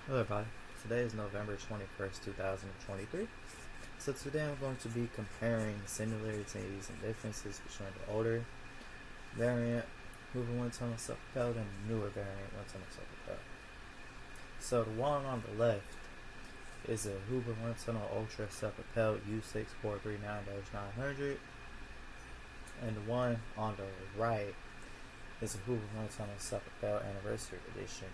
Hello everybody, today is November 21st, 2023. So today I'm going to be comparing similarities and differences between the older variant Hoover Windtunnel self-propelled and the newer variant Windtunnel self-propelled. So the one on the left is a Hoover Windtunnel Ultra self-propelled U6439-900, and the one on the right is a Hoover Windtunnel self-propelled Anniversary Edition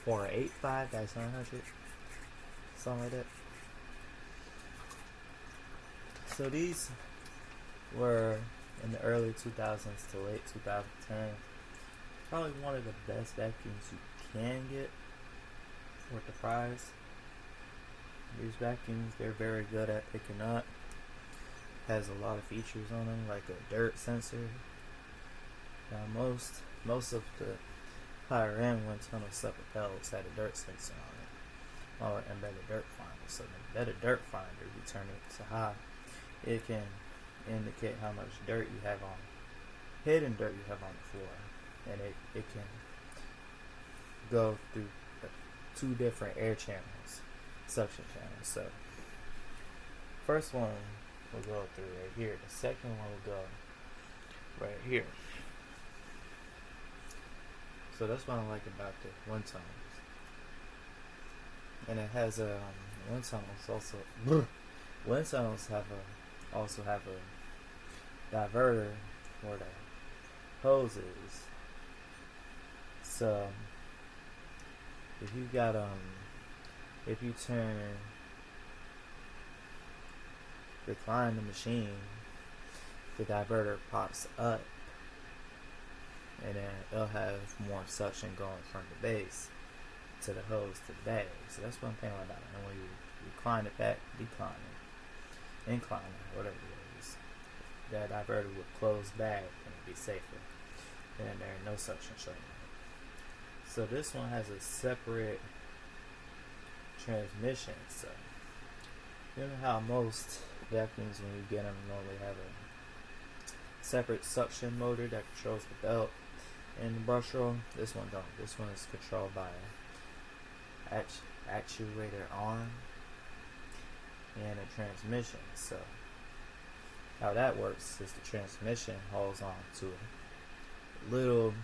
U6485-900, something like that. So these were in the early 2000s to late 2010. Probably one of the best vacuums you can get worth the price. These vacuums, they're very good at picking up. Has a lot of features on them, like a dirt sensor. Now most of the higher end Windtunnel self-propelleds had a dirt sensor on it, or embedded dirt finder. So the embedded dirt finder, you turn it to high, it can indicate how much dirt you have on, hidden dirt you have on the floor, and it can go through two different air channels, suction channels. So first one will go through right here. The second one will go right here. So that's what I like about the wind tunnels. And it has a wind tunnels also. Wind tunnels also have a diverter where the hose is. So if you got if you recline the machine, the diverter pops up, and then it'll have more suction going from the base to the hose to the bag. So that's one thing about it. And when you recline it back, decline it, incline it, whatever it is, that diverter will close back and it'll be safer. And there ain't no suction showing up. So this one has a separate transmission. So you know how most vacuums, when you get them, normally have a separate suction motor that controls the belt and the brush roll. This one don't. This one is controlled by an actuator arm and a transmission. So how that works is the transmission holds on to a little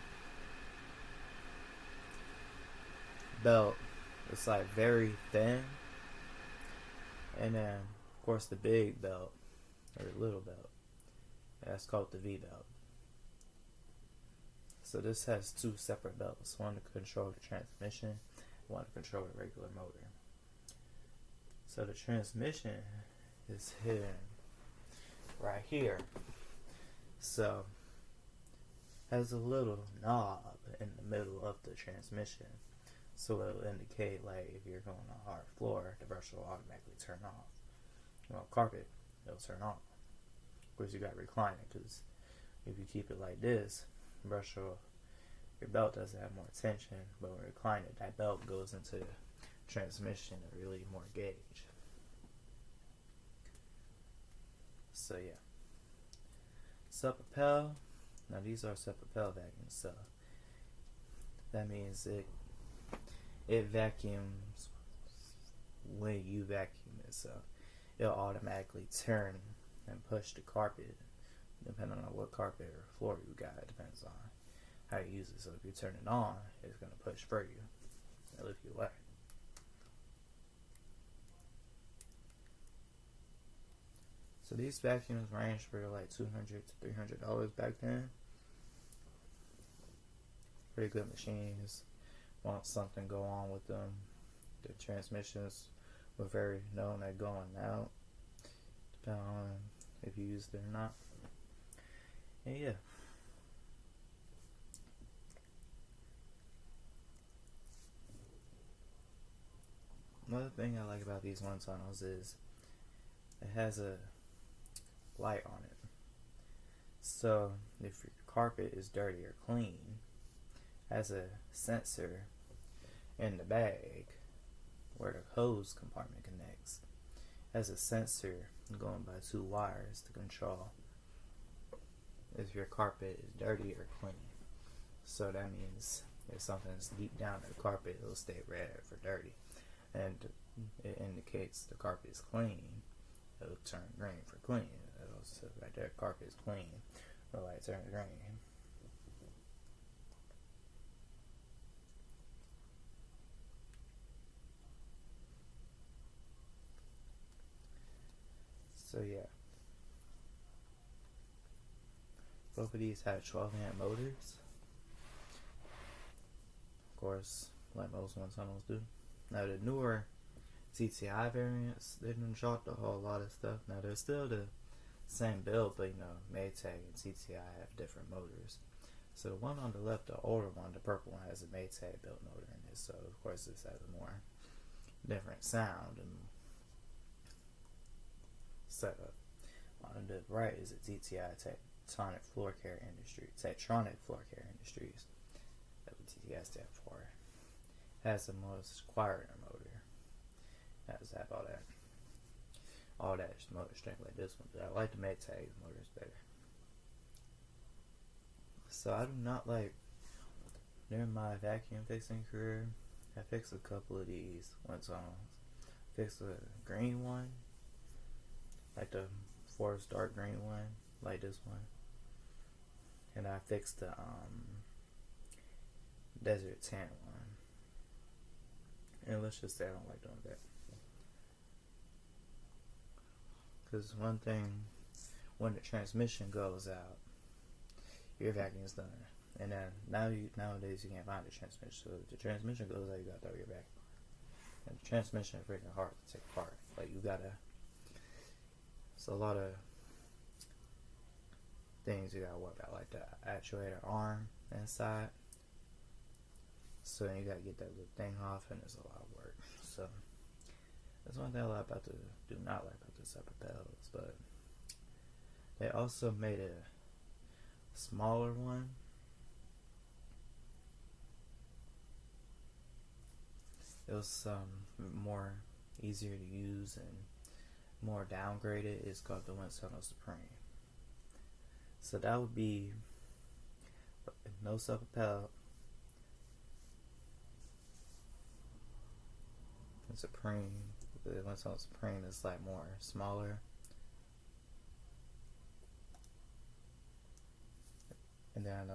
belt. It's like very thin, and then of course the big belt or the little belt. That's called the V belt. So this has two separate belts, one to control the transmission, one to control the regular motor. So the transmission is hidden right here. So has a little knob in the middle of the transmission. So it'll indicate, like, if you're going on a hard floor, the brush will automatically turn off. Carpet, it'll turn off. Of course, you got to recline it, because if you keep it like this, your belt doesn't have more tension, but when you recline it, that belt goes into the transmission to relieve more gauge. So yeah, self-propel. Now these are self-propel vacuums, so that means it vacuums when you vacuum it, so it'll automatically turn and push the carpet, depending on what carpet or floor you got. It depends on how you use it. So if you turn it on, it's going to push for you and lift you away. So these vacuums range for like $200 to $300 back then. Pretty good machines. Want something go on with them. The transmissions were very known at going out, depending on if you used it or not. And yeah. Another thing I like about these wind tunnels is it has a light on it. So if your carpet is dirty or clean, it has a sensor in the bag where the hose compartment connects. It has a sensor going by two wires to control if your carpet is dirty or clean. So that means If something's deep down in the carpet, it'll stay red for dirty, and it indicates the carpet is clean. It'll turn green for clean. It'll say right there, carpet is clean. The light turns green. So yeah, both of these have 12-amp motors. Of course, like most wind tunnels do. Now the newer TTI variants, they didn't drop a whole lot of stuff. Now they're still the same build, but Maytag and TTI have different motors. So the one on the left, the older one, the purple one, has a Maytag built motor in it. So of course this has a more different sound and setup. On the right is a TTI Tektonic Floor Care Industries. That's what TTI stands for. It has the most quieter motor. That does have all that motor strength like this one, but I like the Maytag motors better. So I do not like, during my vacuum fixing career, I fixed a couple of these wind tunnels. Fixed a green one, like the forest dark green one, like this one. And I fixed the desert tan one. And let's just say I don't like doing that. Because one thing, when the transmission goes out, your vacuum is done. And then nowadays you can't find the transmission. So if the transmission goes out, you gotta throw your vacuum. And the transmission is freaking hard to take apart. Like it's a lot of things you gotta work out, like the actuator arm inside. So then you gotta get that little thing off, and it's a lot of work. So that's one thing I do not like about the Propelleds, but they also made a smaller one. It was more easier to use and more downgraded. It's called the Windtunnel Supreme. So that would be no self-propelled. The Supreme, the Windtunnel Supreme is like more smaller. And then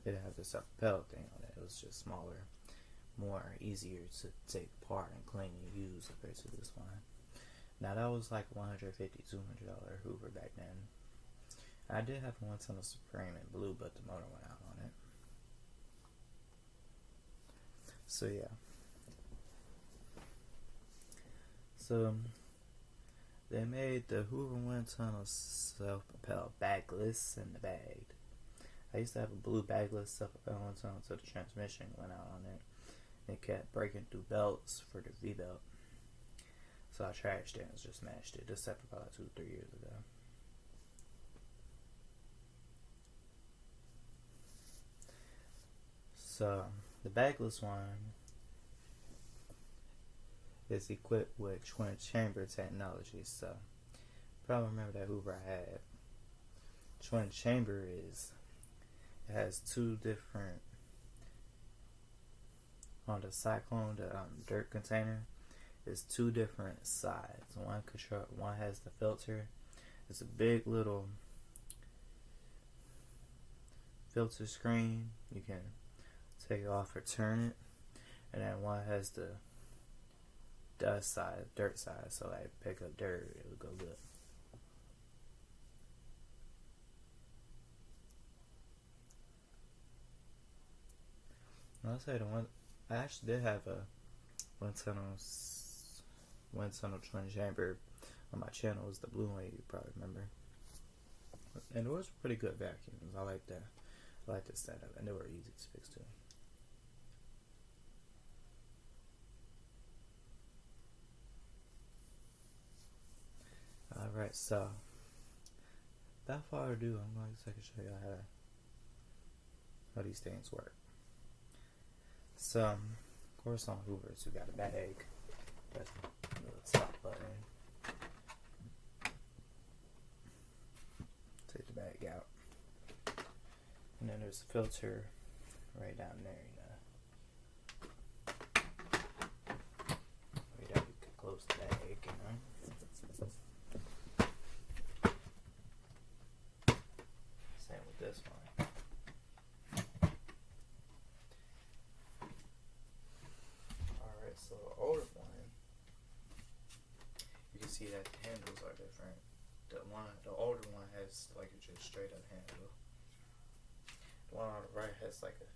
it had the self-propelled thing on it. It was just smaller, more easier to take apart and clean and use compared to this one. Now that was like $150, $200 Hoover back then. I did have one Windtunnel Supreme in blue, but the motor went out on it. So yeah. So they made the Hoover Windtunnel self-propelled bagless and the bagged. I used to have a blue bagless self-propelled Windtunnel until the transmission went out on it. It kept breaking through belts for the V-belt. So I trashed it and just smashed it. This set for about 2-3 years ago. So the bagless one is equipped with twin chamber technology. So probably remember that Hoover I had. Twin chamber it has two different, on the cyclone, the dirt container, is two different sides. One has the filter. It's a big little filter screen. You can take it off or turn it. And then one has the dust side, dirt side. So like pick up dirt, it would go good. I'll say the one I actually did have a Windtunnel twin chamber on my channel. It was the blue one, you probably remember. And it was pretty good vacuums. I like that. I like the setup, and they were easy to fix too. Alright, so without further ado, I'm going to show you how these things work. So, of course, on Hoovers, you got a bag. Press the little top button. Take the bag out. there's a filter right down there, Right down, you can close the bag, Same with this one. Alright, so the older one, you can see that the handles are different. The older one has like a just straight up handle. The one on the right has like a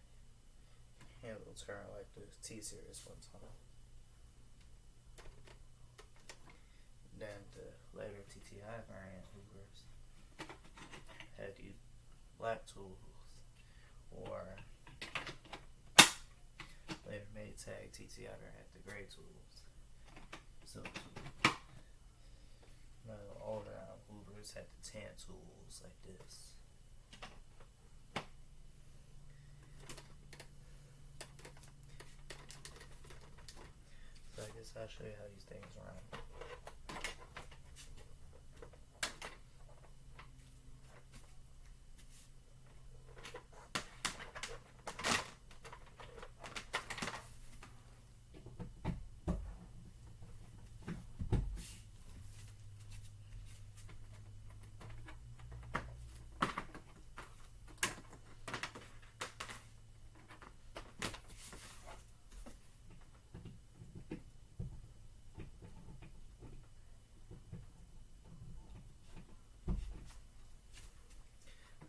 handle turn like the T-Series Windtunnel. Then the later TTI variant Hoovers had these black tools, or later Maytag TTI variant had the gray tools. So the older Hoovers had the tan tools like this. So I guess I'll show you how these things run.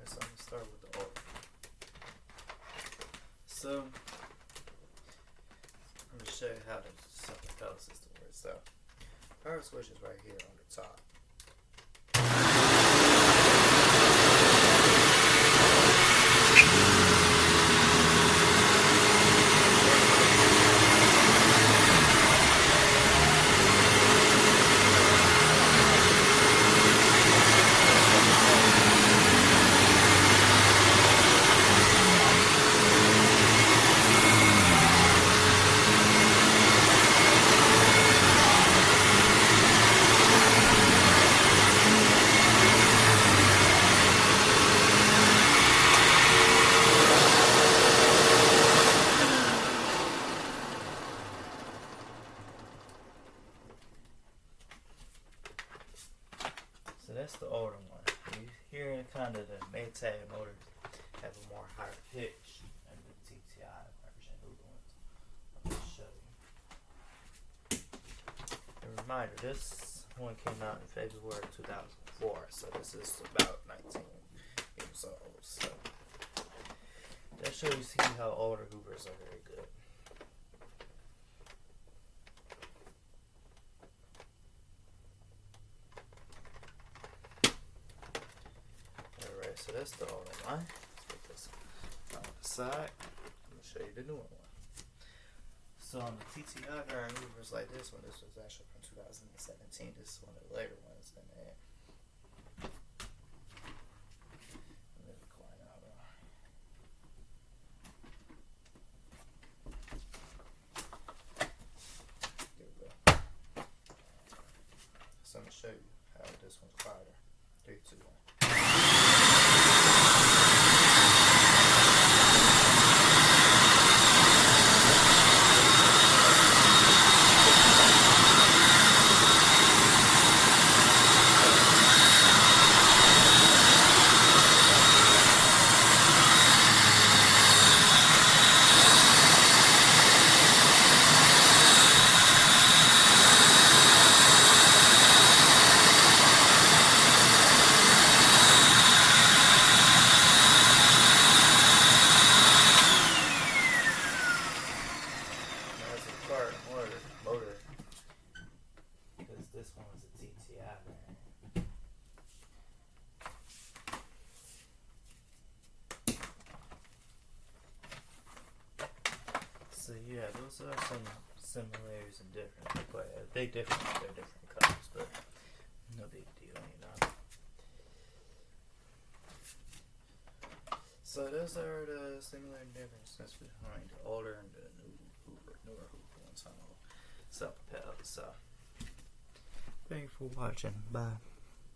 So I'm going to start with the order. So I'm going to show you how the propelled system works. So power switch is right here on the top. So that's the older one. You hear kind of the Maytag motors have a more higher pitch than the TTI version of the ones I'm going to show you. A reminder, this one came out in February 2004, so this is about 19 years old. So that shows you how older Hoovers are very good. So that's the older one. Let's put this on the side. I'm going to show you the newer one. So on the TTI variant Hoovers like this one, this was actually from 2017. This is one of the later ones than that. Let me quiet out. There we go. So I'm going to show you how this one's quieter. 3, 2, 1. Motor, because this one was a TTI variant. So yeah, those are some similarities and differences, but a big difference is they're different colors, but no big deal, So those are the similar differences behind the older and the newer Hoover Windtunnel self-propelled. So thank you for watching. Bye.